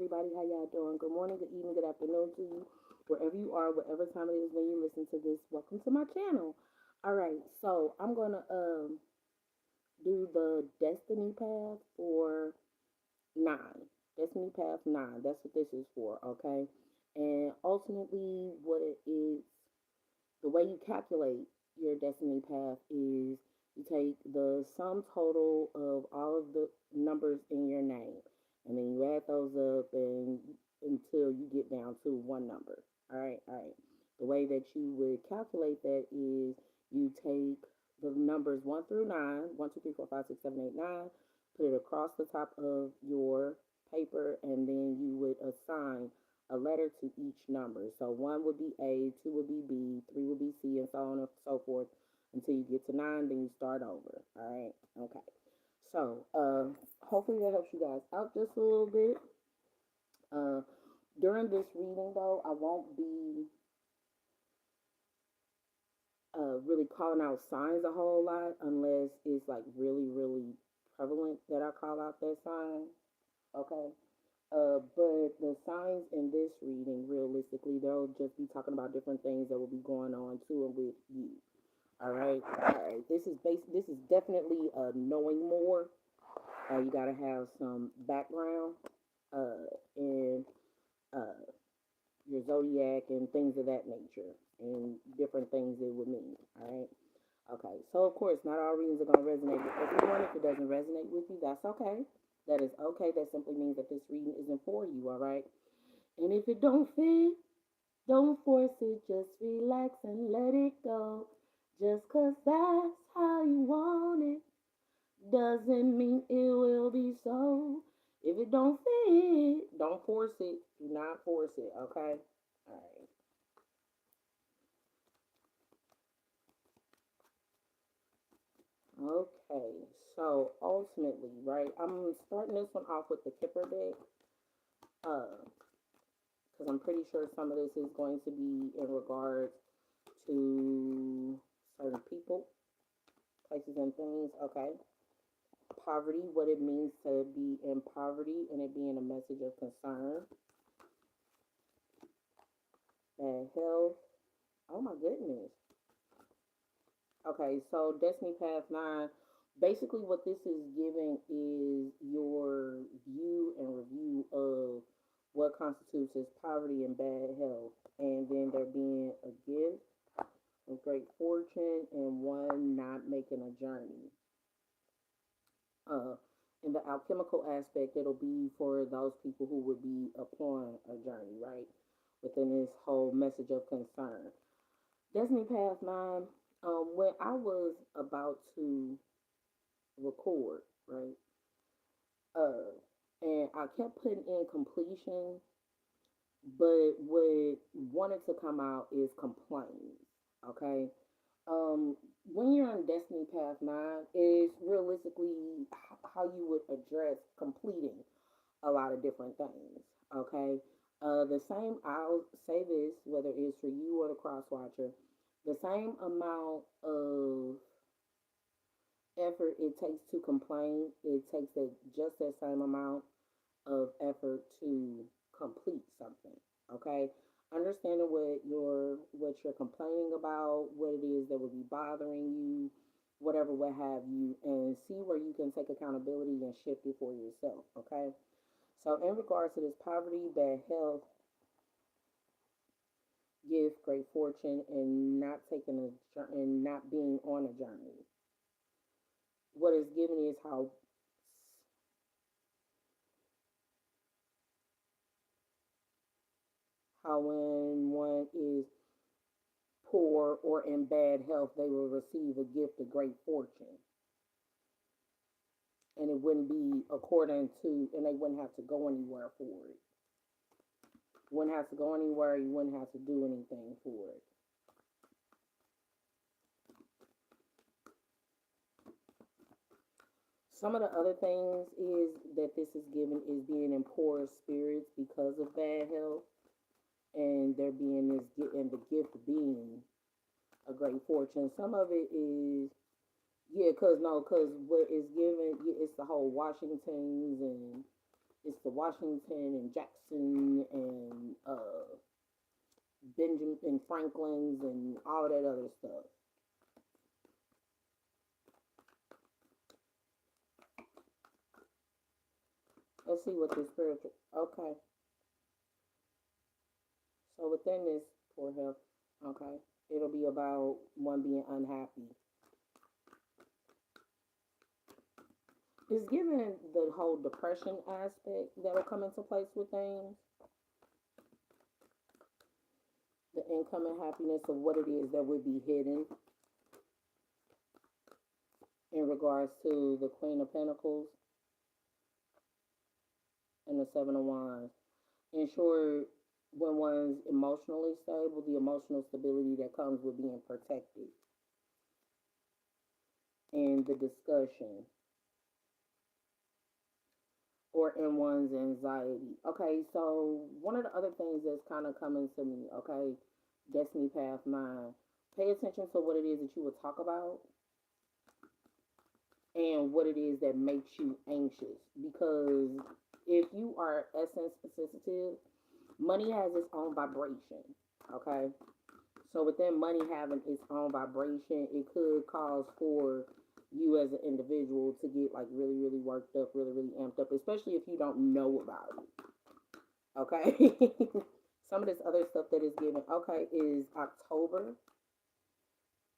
everybody. How y'all doing? Good morning, good evening, good afternoon to you, wherever you are, whatever time it is when you listen to this. Welcome to my channel. All right, so I'm gonna do the Destiny Path for 9. Destiny Path 9. That's what this is for. Okay, and ultimately, what it is, the way you calculate your Destiny Path is you take the sum total of all of the numbers in your name, and then you add those up and until you get down to one number. All right, all right. The way that you would calculate that is you take the numbers 1 through 9, 1, 2, 3, 4, 5, 6, 7, 8, 9, put it across the top of your paper, and then you would assign a letter to each number. So 1 would be A, 2 would be B, 3 would be C, and so on and so forth until you get to 9. Then you start over. All right. Okay. So hopefully that helps you guys out just a little bit. Uh, During this reading, though, I won't be really calling out signs a whole lot unless it's like really, really prevalent that I call out that sign. Okay. But the signs in this reading, realistically, they'll just be talking about different things that will be going on to and with you. All right, all right. This is definitely knowing more. You gotta have some background in uh, your zodiac and things of that nature, and different things it would mean. All right. Okay, so of course, not all readings are going to resonate with everyone. If it doesn't resonate with you, that's okay. That is okay. That simply means that this reading isn't for you, all right? And if it don't fit, don't force it. Just relax and let it go. Just 'cause that's how you want it doesn't mean it will be so. If it don't fit, don't force it. Do not force it, okay? All right. Okay, so ultimately, right, I'm starting this one off with the Kipper deck, because I'm pretty sure some of this is going to be in regards to certain people, places, and things. Okay, poverty, what it means to be in poverty, and it being a message of concern. Bad health. Oh my goodness. Okay, so Destiny Path 9. Basically, what this is giving is your view and review of what constitutes as poverty and bad health, and then there being a gift of great fortune and one not making a journey. Uh, in the alchemical aspect, it'll be for those people who would be upon a journey, right? Within this whole message of concern. Destiny Path 9, when I was about to record, right? Uh, and I kept putting in completion, but what wanted to come out is complaints. Okay. When you're on Destiny Path 9, is realistically how you would address completing a lot of different things. Okay. The same, I'll say this, whether it's for you or the cross watcher, the same amount of effort it takes to complain, it takes just that same amount of effort to complete something. Okay, understanding what you're complaining about, what it is that would be bothering you, whatever, what have you, and see where you can take accountability and shift it for yourself. Okay, so in regards to this poverty, bad health, gift, great fortune, and not taking and not being on a journey, what is given is how when one is poor or in bad health, they will receive a gift of great fortune. And it wouldn't be according to, and they wouldn't have to go anywhere for it. You wouldn't have to go anywhere, you wouldn't have to do anything for it. Some of the other things is that this is given is being in poor spirits because of bad health, and there being this, and the gift being a great fortune. Some of it is, yeah, cause no, cause what is given, yeah, it's the whole Washingtons and It's the Washington and Jackson and Benjamin Franklin's and all that other stuff. Let's see what this spiritual. Okay, so within this poor health, okay, it'll be about one being unhappy. It's given the whole depression aspect that'll come into place with things, the income and happiness of what it is that would be hidden in regards to the Queen of Pentacles and the Seven of Wands. Ensure when one's emotionally stable, the emotional stability that comes with being protected in the discussion or in one's anxiety. Okay, so one of the other things that's kind of coming to me, okay, Destiny Path 9, pay attention to what it is that you would talk about and what it is that makes you anxious. Because if you are essence sensitive, money has its own vibration. Okay, so within money having its own vibration, it could cause for you as an individual to get like really, really worked up, really, really amped up, especially if you don't know about it. Okay, some of this other stuff that is given. Okay, is October.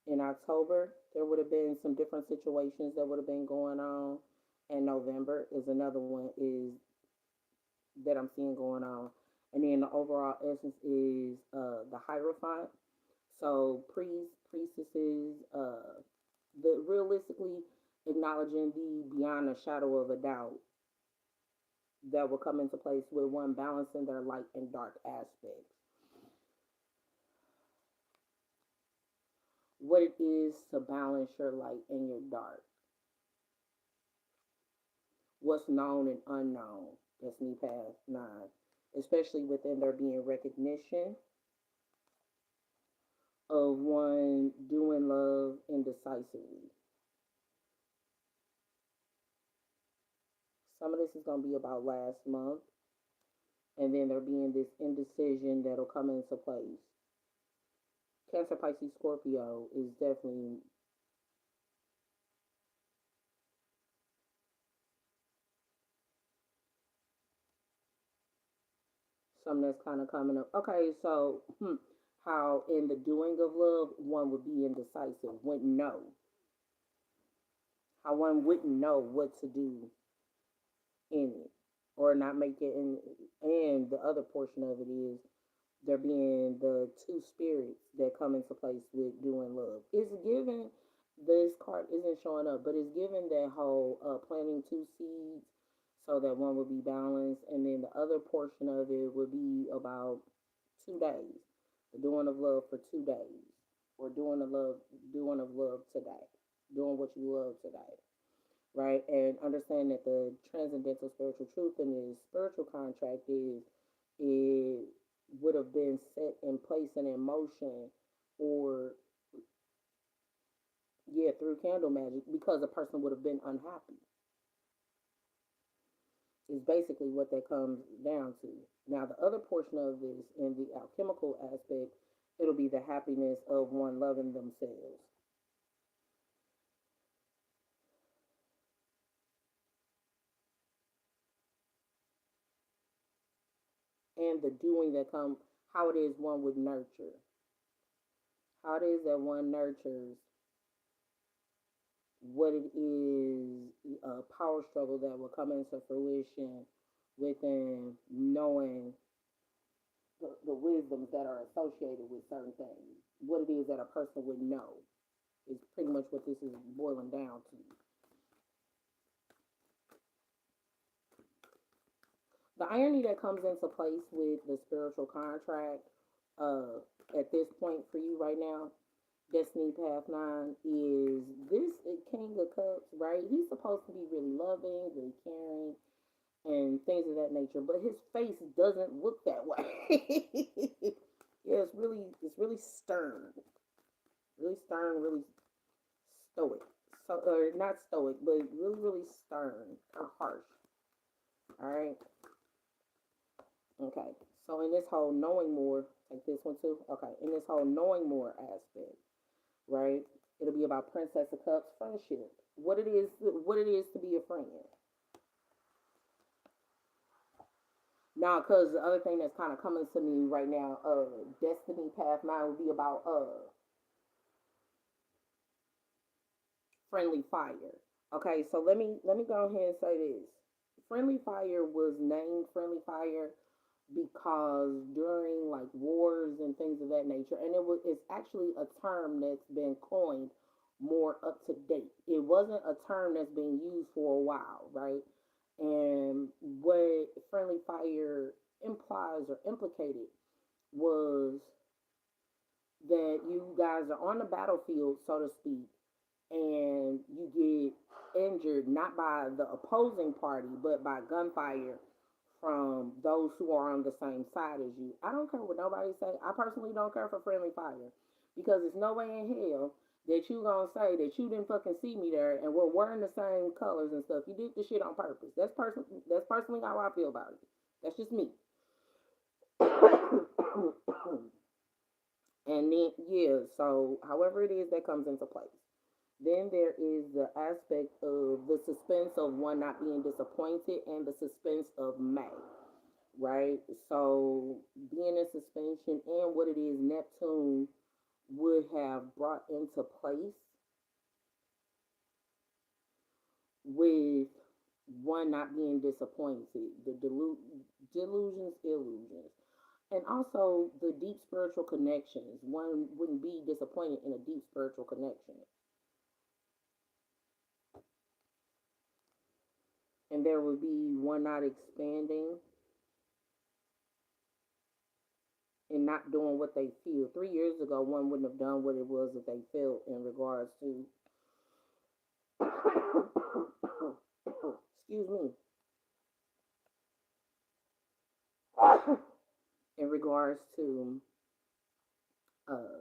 In October, there would have been some different situations that would have been going on. And November is another one is that I'm seeing going on. And then the overall essence is the Hierophant. So priests, priestesses, the realistically acknowledging the beyond a shadow of a doubt that will come into place with one balancing their light and dark aspects. What it is to balance your light and your dark, what's known and unknown. That's me past 9, especially within there being recognition of one doing love indecisively. Some of this is going to be about last month, and then there being this indecision that'll come into place. Cancer, Pisces, Scorpio is definitely something that's kind of coming up. Okay, so how in the doing of love, one would be indecisive, wouldn't know. How one wouldn't know what to do in it or not make it. And the other portion of it is there being the two spirits that come into place with doing love. It's given, this card isn't showing up, but it's given that whole planting two seeds so that one would be balanced, and then the other portion of it would be about 2 days, the doing of love for 2 days, or doing of love today, doing what you love today, right? And understand that the transcendental spiritual truth in this spiritual contract is it would have been set in place and in motion, or yeah, through candle magic, because a person would have been unhappy. Is basically what that comes down to. Now, the other portion of this in the alchemical aspect, it'll be the happiness of one loving themselves and the doing that come, how it is one would nurture, how it is that one nurtures what it is, a power struggle that will come into fruition within knowing the wisdoms that are associated with certain things, what it is that a person would know is pretty much what this is boiling down to. The irony that comes into place with the spiritual contract uh, at this point for you right now, Destiny Path 9, is this King of Cups, right? He's supposed to be really loving, really caring, and things of that nature, but his face doesn't look that way. Yeah, it's really stern. Really stern, really stoic. So, or not stoic, but really, really stern or harsh. All right. Okay. So in this whole knowing more, take this one too. Okay. In this whole knowing more aspect, right? It'll be about Princess of Cups friendship. What it is to be a friend. Now, cause the other thing that's kind of coming to me right now, Destiny Path 9 would be about Friendly Fire. Okay, so let me go ahead and say this. Friendly Fire was named Friendly Fire because during like wars and things of that nature, and it's actually a term that's been coined more up to date. It wasn't a term that's been used for a while, right? And what Friendly Fire implies or implicated was that you guys are on the battlefield, so to speak, and you get injured not by the opposing party, but by gunfire from those who are on the same side as you. I don't care what nobody say. I personally don't care for friendly fire because there's no way in hell that you gonna say that you didn't fucking see me there and we're wearing the same colors and stuff. You did the shit on purpose. That's personally how I feel about it. That's just me. And then yeah, so however it is that comes into place. Then there is the aspect of the suspense of one not being disappointed and the suspense of May, right? So being in suspension and what it is Neptune would have brought into place with one not being disappointed, the delusions, illusions, and also the deep spiritual connections. One wouldn't be disappointed in a deep spiritual connection. And there would be one not expanding and not doing what they feel. 3 years ago, one wouldn't have done what it was that they felt in regards to, excuse me, in regards to uh,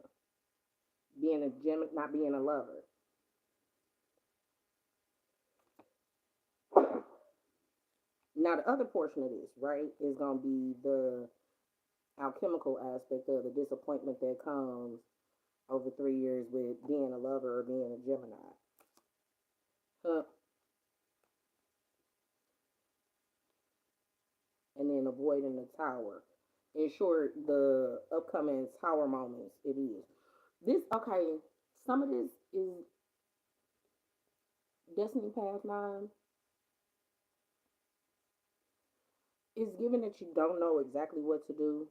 being a gem, not being a lover. Now, the other portion of this, right, is going to be the alchemical aspect of the disappointment that comes over 3 years with being a lover or being a Gemini. Huh. And then avoiding the tower. In short, the upcoming tower moments, it is. This, okay, some of this is Destiny Path 9 is given that you don't know exactly what to do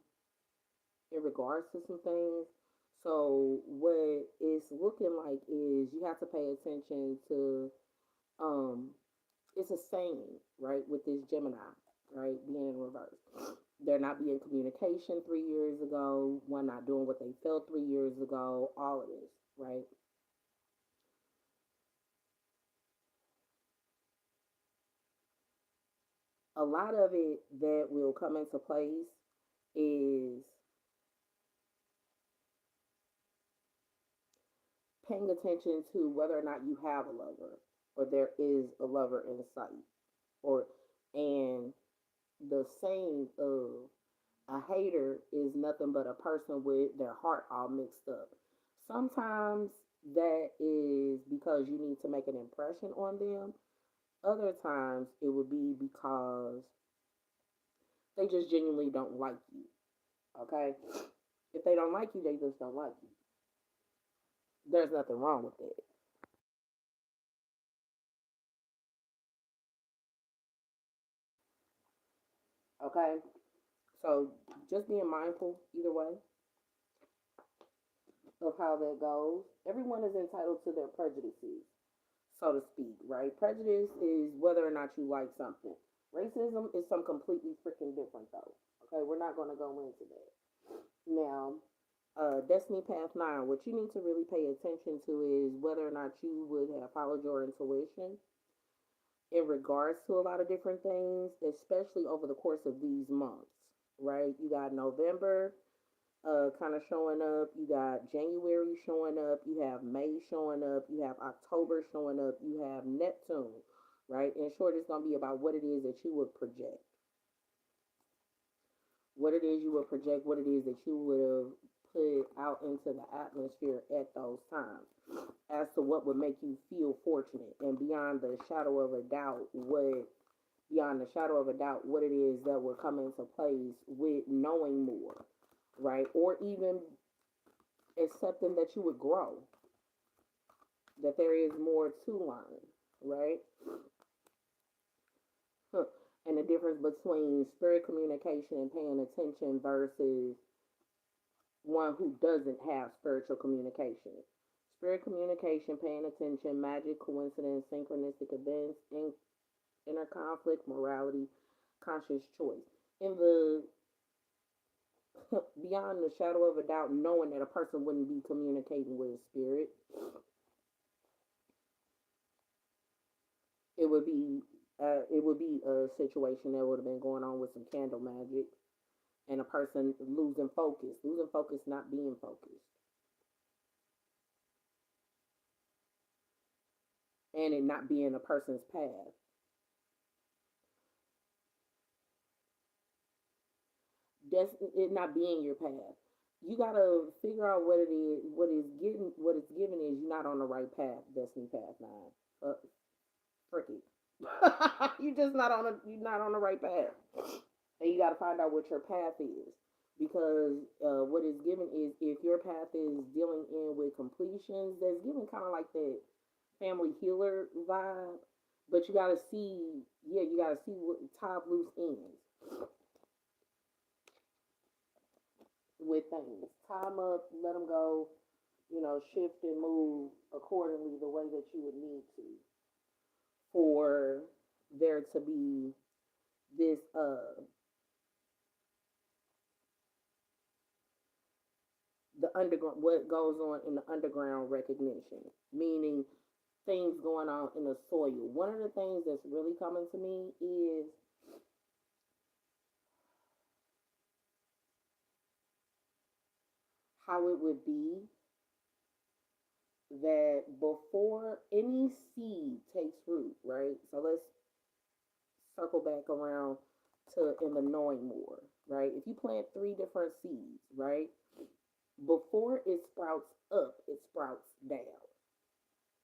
in regards to some things. So what it's looking like is you have to pay attention to um it's a saying, right, with this Gemini, right, being in reverse. There not being communication 3 years ago, one not doing what they felt 3 years ago, all of this, right? A lot of it that will come into place is paying attention to whether or not you have a lover or there is a lover in sight or and the saying of a hater is nothing but a person with their heart all mixed up. Sometimes that is because you need to make an impression on them. Other times it would be because they just genuinely don't like you. Okay? If they don't like you, they just don't like you. There's nothing wrong with it. Okay? So just being mindful either way of how that goes. Everyone is entitled to their prejudices, so to speak, right? Prejudice is whether or not you like something. Racism is some completely freaking different, though. Okay, we're not going to go into that. Now, Destiny Path 9, what you need to really pay attention to is whether or not you would have followed your intuition in regards to a lot of different things, especially over the course of these months, right? You got November, kind of showing up. You got January showing up. You have May showing up. You have October showing up. You have Neptune. right? In short, it's going to be about what it is that you would project, what it is you would project, what it is that you would have put out into the atmosphere at those times, as to what would make you feel fortunate, and beyond the shadow of a doubt, what it is that would come into place with knowing more, right? Or even accepting that you would grow, that there is more to learn, right? Huh. And the difference between spirit communication and paying attention versus one who doesn't have spiritual communication. Spirit communication, paying attention, magic, coincidence, synchronistic events, inner conflict, morality, conscious choice. In the beyond the shadow of a doubt, knowing that a person wouldn't be communicating with a spirit, it would be a situation that would have been going on with some candle magic and a person losing focus, not being focused, and it not being a person's path. That's it not being your path. You gotta figure out what it is. What it's given is you're not on the right path. Destiny path nine. Frick it. You're not on the right path, and you gotta find out what your path is. Because what is given is if your path is dealing in with completions, that's given kind of like that family healer vibe. But you gotta see what tie up loose ends with things. Tie them up, let them go, shift and move accordingly the way that you would need to for there to be this the underground what goes on in the underground recognition, meaning things going on in the soil. One of the things that's really coming to me is how it would be that before any seed takes root, right? So let's circle back around to in the knowing more, right? If you plant three different seeds, right, before it sprouts up, it sprouts down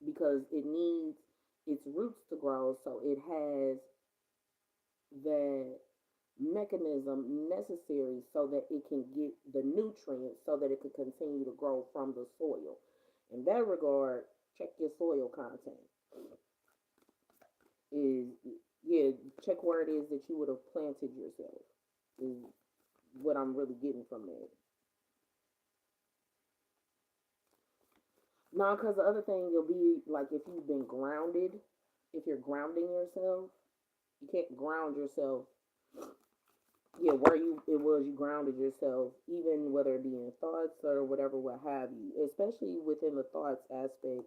because it needs its roots to grow, so it has the mechanism necessary so that it can get the nutrients so that it can continue to grow from the soil. In that regard, check your soil content. Is yeah, check where it is that you would have planted yourself. Is what I'm really getting from that. Now, because the other thing you'll be like if you've been grounded, if you're grounding yourself, you can't ground yourself. Yeah, where it was you grounded yourself, even whether it be in thoughts or whatever, what have you. Especially within the thoughts aspect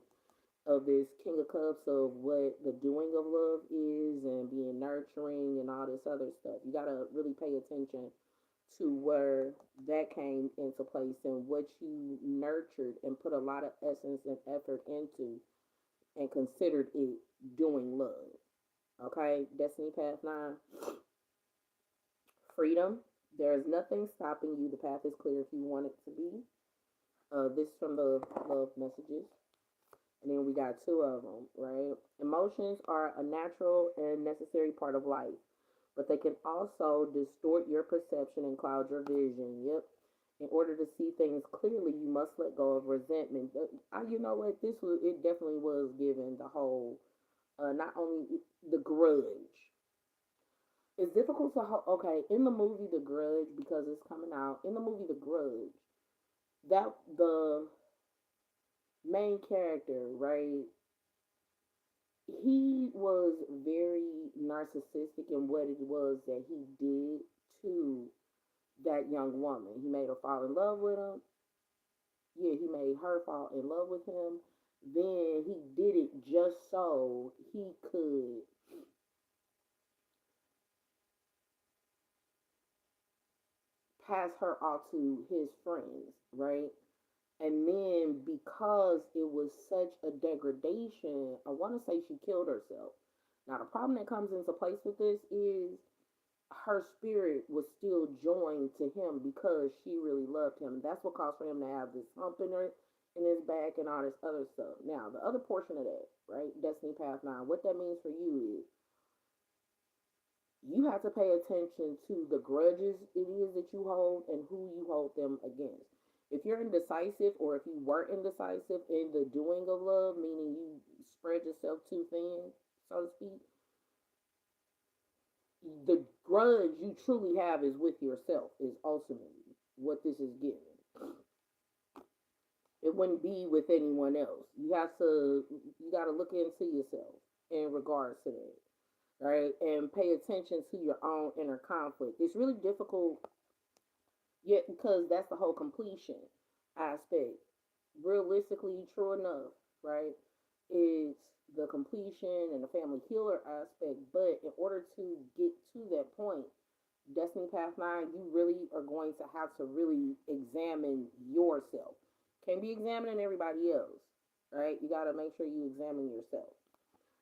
of this King of Cups of what the doing of love is and being nurturing and all this other stuff. You gotta really pay attention to where that came into place and what you nurtured and put a lot of essence and effort into and considered it doing love. Okay, Destiny Path 9, freedom. There is nothing stopping you. The path is clear if you want it to be. This from the love messages. And then we got two of them, right? Emotions are a natural and necessary part of life, but they can also distort your perception and cloud your vision. Yep. In order to see things clearly, you must let go of resentment. You know what? It definitely was given the whole, not only the grudge. It's difficult to okay in the movie The Grudge because it's coming out in the movie The Grudge. That the main character, right? He was very narcissistic in what it was that he did to that young woman. He made her fall in love with him. Yeah, he made her fall in love with him. Then he did it just so he could pass her off to his friends, right? And then because it was such a degradation, I want to say she killed herself. Now, the problem that comes into place with this is her spirit was still joined to him because she really loved him. That's what caused for him to have this hump in his back and all this other stuff. Now, the other portion of that, right? Destiny Path 9, what that means for you is you have to pay attention to the grudges it is that you hold and who you hold them against. If you're indecisive or if you were indecisive in the doing of love, meaning you spread yourself too thin, so to speak, the grudge you truly have is with yourself, is ultimately what this is giving. It wouldn't be with anyone else. You got to look into yourself in regards to that, right? And pay attention to your own inner conflict. It's really difficult, yet, because that's the whole completion aspect. Realistically, true enough, right? It's the completion and the family healer aspect. But in order to get to that point, Destiny Path 9, you really are going to have to really examine yourself. Can't be examining everybody else, right? You got to make sure you examine yourself,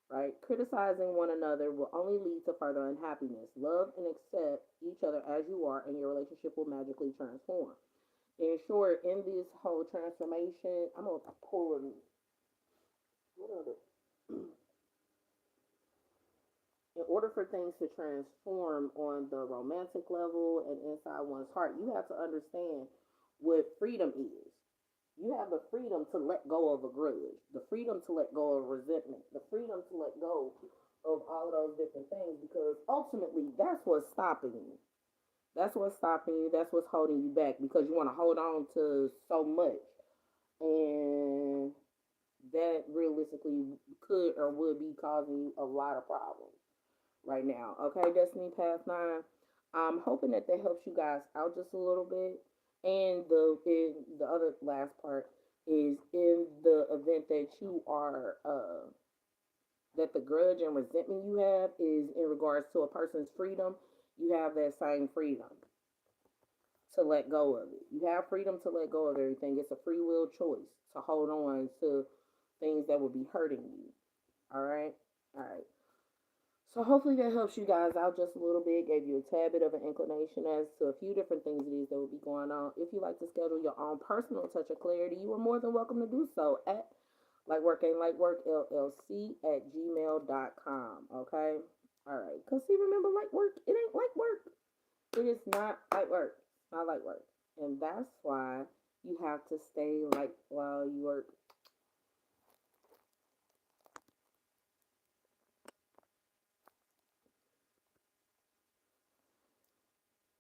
right? Criticizing one another will only lead to further unhappiness. Love and accept each other as you are, and your relationship will magically transform. In short, in this whole transformation, I'm gonna pull in what other in order for things to transform on the romantic level and inside one's heart, you have to understand what freedom is. You have the freedom to let go of a grudge, the freedom to let go of resentment, the freedom to let go of all of those different things because ultimately that's what's stopping you. That's what's stopping you. That's what's holding you back because you want to hold on to so much. And that realistically could or would be causing you a lot of problems right now. Okay, Destiny Path 9. I'm hoping that helps you guys out just a little bit. And the other last part is in the event that you are that the grudge and resentment you have is in regards to a person's freedom, you have that same freedom to let go of it. You have freedom to let go of everything. It's a free will choice to hold on to things that would be hurting you. All right? All right. So hopefully that helps you guys out just a little bit, gave you a tad bit of an inclination as to a few different things it is that will be going on. If you like to schedule your own personal touch of clarity, you are more than welcome to do so at Lightwork Ain't Lightwork LLC at gmail.com. Okay? All right. Because see, remember, light work, it ain't like work. It is not light work. Not light work. And that's why you have to stay light while you work